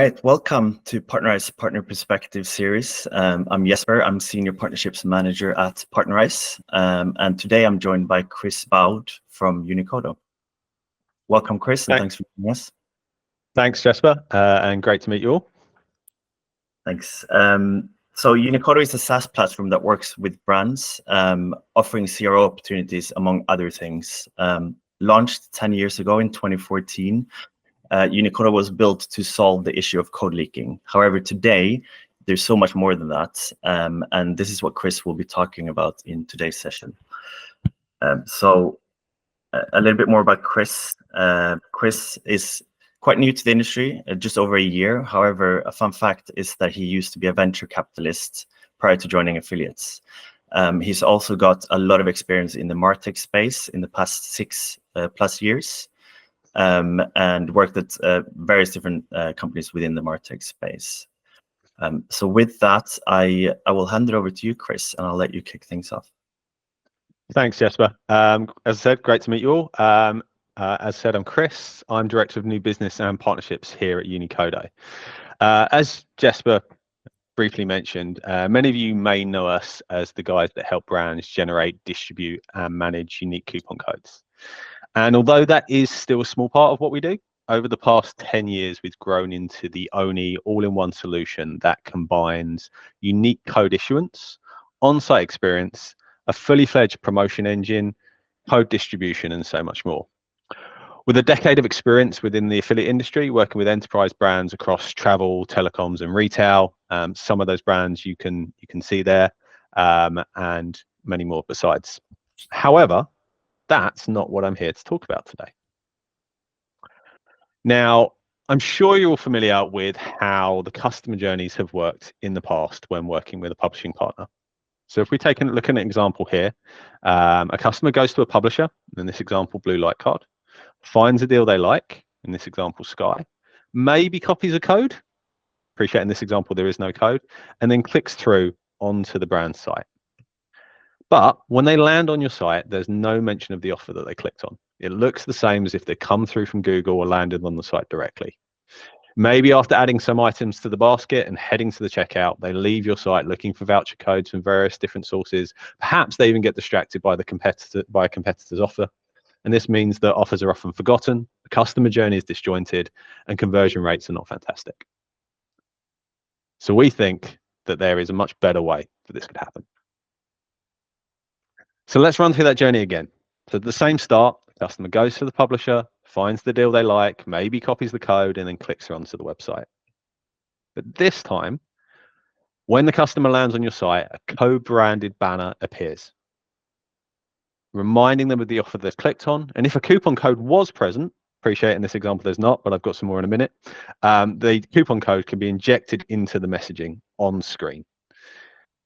right, welcome to Partnerize Partner Perspective series. I'm Jesper, I'm Senior Partnerships Manager at Partnerize, and today I'm joined by Chris Baud from Uniqodo. Welcome, Chris, and thanks for joining us. Thanks, Jesper, and great to meet you all. Thanks. So Uniqodo is a SaaS platform that works with brands, offering CRO opportunities, among other things. Launched 10 years ago in 2014, Uniqodo was built to solve the issue of code leaking. However, today, there's so much more than that, and this is what Chris will be talking about in today's session. So a little bit more about Chris. Chris is quite new to the industry, just over a year. However, a fun fact is that he used to be a venture capitalist prior to joining affiliates. He's also got a lot of experience in the MarTech space in the past 6+ years, and worked at various different companies within the MarTech space. So with that, I will hand it over to you, Chris, and I'll let you kick things off. Thanks, Jesper. As I said, great to meet you all. As I said, I'm Chris. I'm Director of New Business and Partnerships here at Uniqodo. As Jesper briefly mentioned, many of you may know us as the guys that help brands generate, distribute, and manage unique coupon codes. And although that is still a small part of what we do, over the past 10 years, we've grown into the only all-in-one solution that combines unique code issuance, on-site experience, a fully-fledged promotion engine, code distribution, and so much more. With a decade of experience within the affiliate industry, working with enterprise brands across travel, telecoms, and retail, some of those brands you can see there, and many more besides. However, that's not what I'm here to talk about today. Now, I'm sure you're all familiar with how the customer journeys have worked in the past when working with a publishing partner. So if we take a look at an example here, a customer goes to a publisher, in this example, Blue Light Card, finds a deal they like, in this example, Sky, maybe copies a code, appreciate in this example there is no code, and then clicks through onto the brand site. But when they land on your site, there's no mention of the offer that they clicked on. It looks the same as if they come through from Google or landed on the site directly. Maybe after adding some items to the basket and heading to the checkout, they leave your site looking for voucher codes from various different sources. Perhaps they even get distracted by a competitor's offer. And this means that offers are often forgotten, the customer journey is disjointed, and conversion rates are not fantastic. So we think that there is a much better way that this could happen. So let's run through that journey again. So at the same start, the customer goes to the publisher, finds the deal they like, maybe copies the code, and then clicks onto the website. But this time, when the customer lands on your site, a co-branded banner appears, reminding them of the offer they've clicked on. And if a coupon code was present, appreciate in this example there's not, but I've got some more in a minute, the coupon code can be injected into the messaging on screen.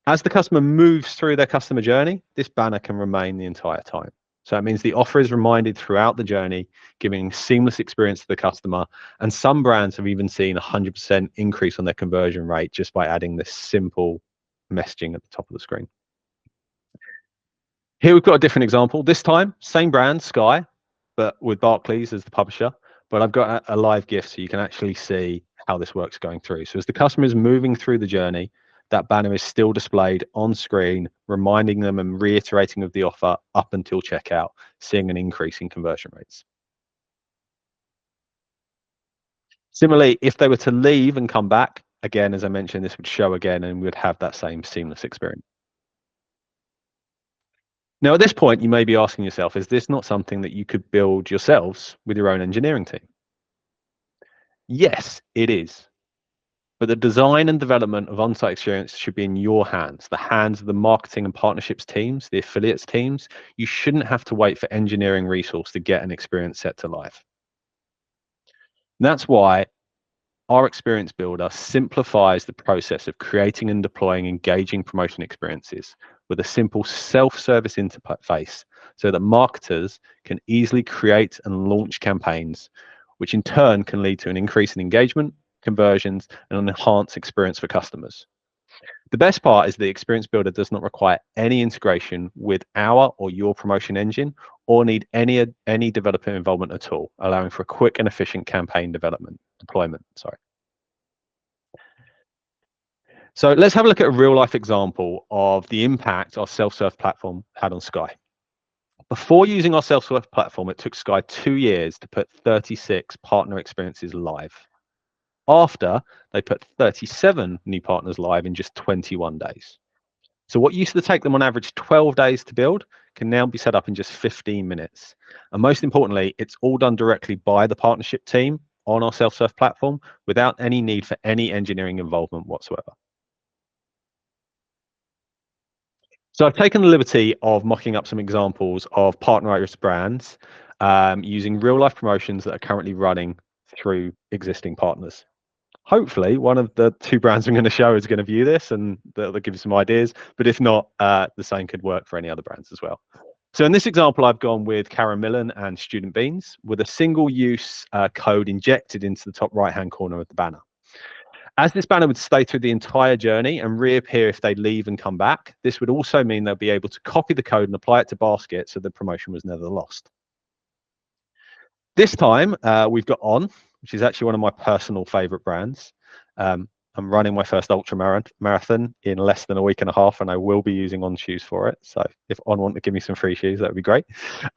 As the customer moves through their customer journey, this banner can remain the entire time. So it means the offer is reminded throughout the journey, giving seamless experience to the customer. And some brands have even seen 100% increase on their conversion rate just by adding this simple messaging at the top of the screen. Here we've got a different example. This time, same brand, Sky, but with Barclays as the publisher. But I've got a live GIF so you can actually see how this works going through. So as the customer is moving through the journey, that banner is still displayed on screen, reminding them and reiterating of the offer up until checkout, seeing an increase in conversion rates. Similarly, if they were to leave and come back, again, as I mentioned, this would show again and we would have that same seamless experience. Now, at this point, you may be asking yourself, is this not something that you could build yourselves with your own engineering team? Yes, it is. But the design and development of on-site experience should be in your hands, the hands of the marketing and partnerships teams, the affiliates teams. You shouldn't have to wait for engineering resource to get an experience set to life. And that's why our experience builder simplifies the process of creating and deploying engaging promotion experiences with a simple self-service interface so that marketers can easily create and launch campaigns, which in turn can lead to an increase in engagement, conversions, and an enhanced experience for customers. The best part is the experience builder does not require any integration with our or your promotion engine or need any developer involvement at all, allowing for a quick and efficient campaign deployment. So let's have a look at a real life example of the impact our self-serve platform had on Sky. Before using our self-serve platform, it took Sky 2 years to put 36 partner experiences live. After, they put 37 new partners live in just 21 days. So what used to take them on average 12 days to build can now be set up in just 15 minutes. And most importantly, it's all done directly by the partnership team on our self-serve platform without any need for any engineering involvement whatsoever. So I've taken the liberty of mocking up some examples of Partnerize brands using real life promotions that are currently running through existing partners. Hopefully one of the 2 brands I'm going to show is going to view this and they'll give you some ideas, but if not, the same could work for any other brands as well. So in this example, I've gone with Karen Millen and Student Beans with a single use code injected into the top right hand corner of the banner. As this banner would stay through the entire journey and reappear if they leave and come back, this would also mean they'll be able to copy the code and apply it to basket so the promotion was never lost. This time we've got On, which is actually one of my personal favorite brands. I'm running my first ultra marathon in less than a week and a half, and I will be using On shoes for it. So if On want to give me some free shoes, that would be great.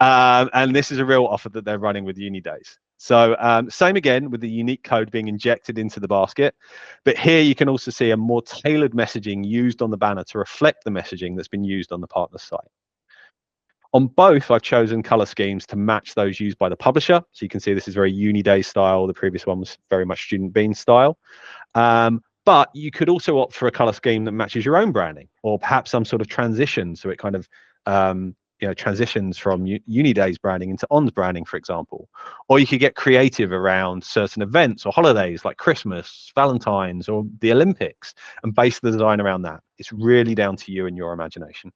And this is a real offer that they're running with Uni Days. So same again with the unique code being injected into the basket. But here you can also see a more tailored messaging used on the banner to reflect the messaging that's been used on the partner site. On both, I've chosen color schemes to match those used by the publisher. So you can see this is very Uni Day style. The previous one was very much Student Bean style. But you could also opt for a color scheme that matches your own branding, or perhaps some sort of transition. So it kind of transitions from Uni Day's branding into On's branding, for example. Or you could get creative around certain events or holidays like Christmas, Valentine's, or the Olympics, and base the design around that. It's really down to you and your imagination.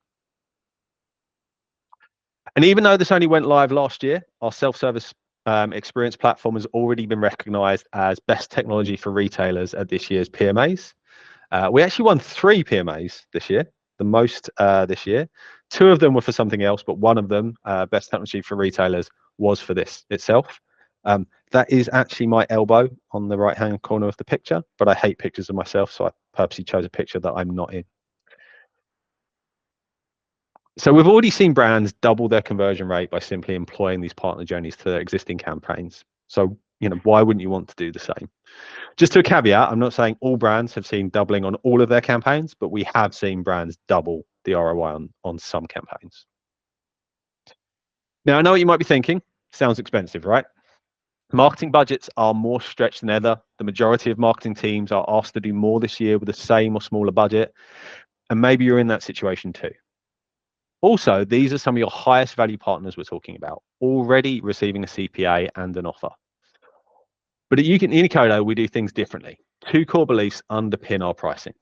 And even though this only went live last year, our self-service experience platform has already been recognized as best technology for retailers at this year's PMAs. We actually won 3 PMAs this year, the most this year. 2 of them were for something else, but one of them, best technology for retailers, was for this itself. That is actually my elbow on the right-hand corner of the picture, but I hate pictures of myself, so I purposely chose a picture that I'm not in. So we've already seen brands double their conversion rate by simply employing these partner journeys to their existing campaigns. So, why wouldn't you want to do the same? Just to a caveat, I'm not saying all brands have seen doubling on all of their campaigns, but we have seen brands double the ROI on some campaigns. Now, I know what you might be thinking. Sounds expensive, right? Marketing budgets are more stretched than ever. The majority of marketing teams are asked to do more this year with the same or smaller budget. And maybe you're in that situation too. Also, these are some of your highest value partners we're talking about, already receiving a CPA and an offer. But at Uniqodo, we do things differently. 2 core beliefs underpin our pricing.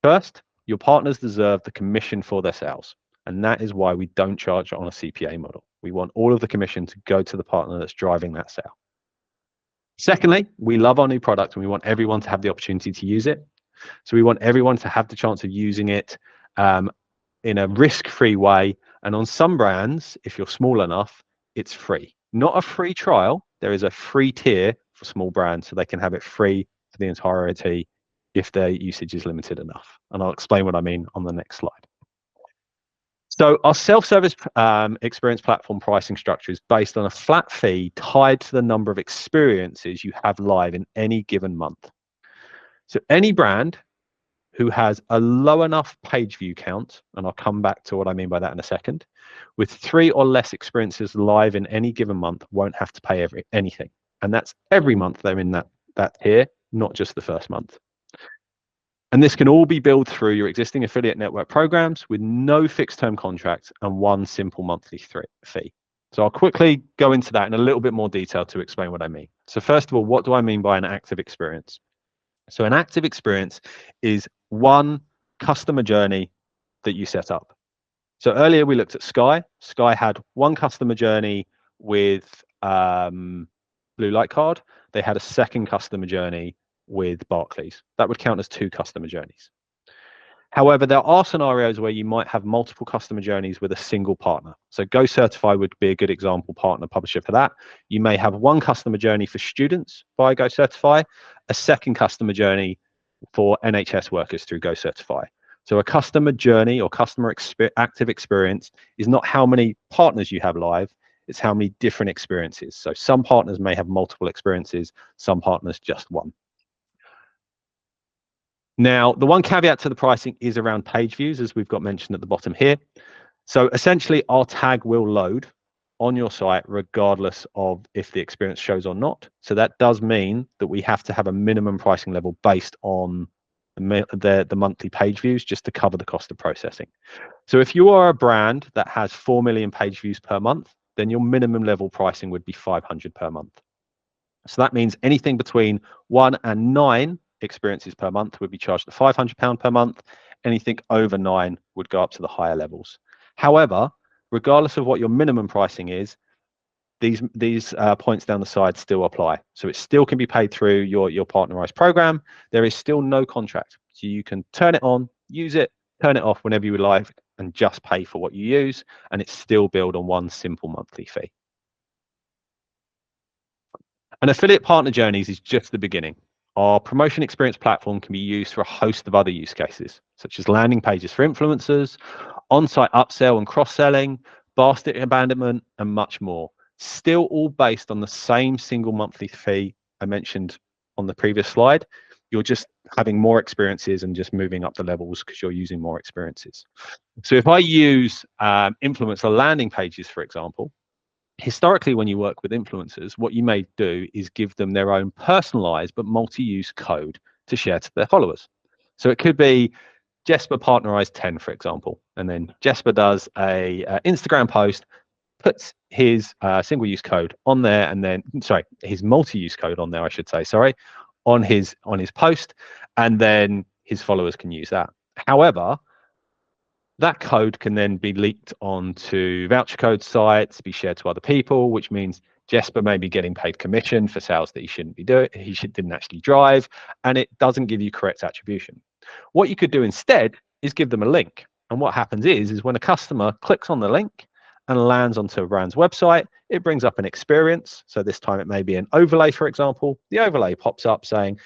First, your partners deserve the commission for their sales, and that is why we don't charge on a CPA model. We want all of the commission to go to the partner that's driving that sale. Secondly, we love our new product and we want everyone to have the opportunity to use it. So we want everyone to have the chance of using it in a risk-free way. And on some brands, if you're small enough, it's free. Not a free trial. There is a free tier for small brands, so they can have it free for the entirety if their usage is limited enough. And I'll explain what I mean on the next slide. So our self-service experience platform pricing structure is based on a flat fee tied to the number of experiences you have live in any given month. So any brand who has a low enough page view count, and I'll come back to what I mean by that in a second, with 3 or less experiences live in any given month won't have to pay anything. And that's every month they're in that tier, not just the first month. And this can all be billed through your existing affiliate network programs with no fixed term contract and 1 simple monthly fee. So I'll quickly go into that in a little bit more detail to explain what I mean. So first of all, what do I mean by an active experience? So an active experience is 1 customer journey that you set up. So earlier we looked at Sky. Sky had 1 customer journey with Blue Light Card. They had a 2nd customer journey with Barclays. That would count as 2 customer journeys. However, there are scenarios where you might have multiple customer journeys with a single partner. So Go Certify would be a good example partner publisher for that. You may have 1 customer journey for students via Go Certify, a 2nd customer journey for NHS workers through Go Certify. So a customer journey or customer active experience is not how many partners you have live, it's how many different experiences. So some partners may have multiple experiences, some partners just one. Now, the one caveat to the pricing is around page views, as we've got mentioned at the bottom here. So essentially, our tag will load on your site regardless of if the experience shows or not. So that does mean that we have to have a minimum pricing level based on the monthly page views just to cover the cost of processing. So if you are a brand that has 4 million page views per month, then your minimum level pricing would be 500 per month. So that means anything between 1 and 9 experiences per month would be charged at £500 per month. Anything over 9 would go up to the higher levels. However, regardless of what your minimum pricing is, these points down the side still apply. So it still can be paid through your Partnerize program. There is still no contract. So you can turn it on, use it, turn it off whenever you would like, and just pay for what you use. And it's still billed on one simple monthly fee. And affiliate partner journeys is just the beginning. Our promotion experience platform can be used for a host of other use cases, such as landing pages for influencers, on-site upsell and cross-selling, basket abandonment, and much more. Still all based on the same single monthly fee I mentioned on the previous slide. You're just having more experiences and just moving up the levels because you're using more experiences. So if I use influencer landing pages, for example, historically, when you work with influencers, what you may do is give them their own personalized but multi-use code to share to their followers. So it could be Jesper Partnerize 10, for example, and then Jesper does a Instagram post, puts his single-use code on there, and then his multi-use code on there, I should say, on his post, and then his followers can use that. However, that code can then be leaked onto voucher code sites, be shared to other people, which means Jesper may be getting paid commission for sales that he shouldn't be doing, didn't actually drive, and it doesn't give you correct attribution. What you could do instead is give them a link. And what happens is when a customer clicks on the link and lands onto a brand's website, it brings up an experience. So this time it may be an overlay, for example. The overlay pops up saying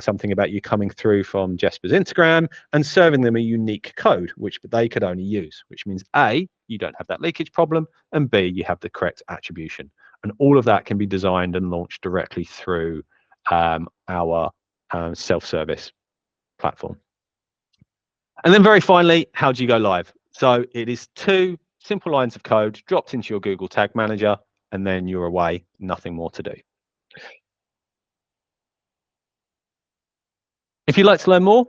something about you coming through from Jesper's Instagram and serving them a unique code, which they could only use, which means A, you don't have that leakage problem, and B, you have the correct attribution. And all of that can be designed and launched directly through our self-service platform. And then very finally, how do you go live? So it is 2 simple lines of code dropped into your Google Tag Manager, and then you're away, nothing more to do. If you'd like to learn more,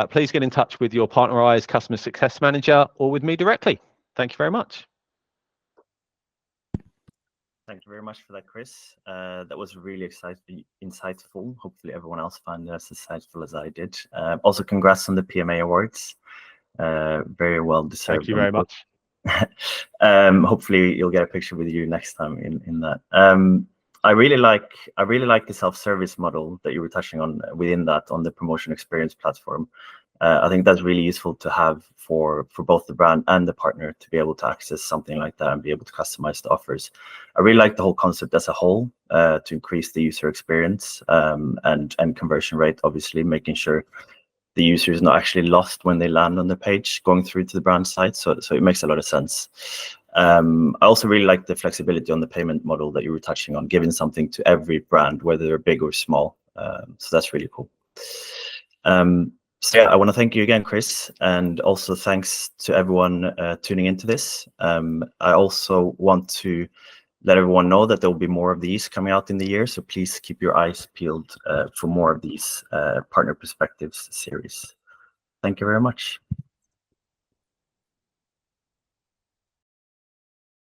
please get in touch with your Partnerize Customer Success Manager or with me directly. Thank you very much. Thank you very much for that, Chris. That was really insightful. Hopefully everyone else found it as insightful as I did. Also, congrats on the PMA awards. Very well deserved. Thank you very much. Hopefully you'll get a picture with you next time in that. I really like the self-service model that you were touching on within that on the promotion experience platform. I think that's really useful to have for both the brand and the partner to be able to access something like that and be able to customize the offers. I really like the whole concept as a whole to increase the user experience and conversion rate, obviously making sure the user is not actually lost when they land on the page going through to the brand site. So it makes a lot of sense. I also really like the flexibility on the payment model that you were touching on, giving something to every brand, whether they're big or small. So that's really cool. So yeah, I want to thank you again, Chris, and also thanks to everyone tuning into this. I also want to let everyone know that there will be more of these coming out in the year, so please keep your eyes peeled for more of these Partner Perspectives series. Thank you very much.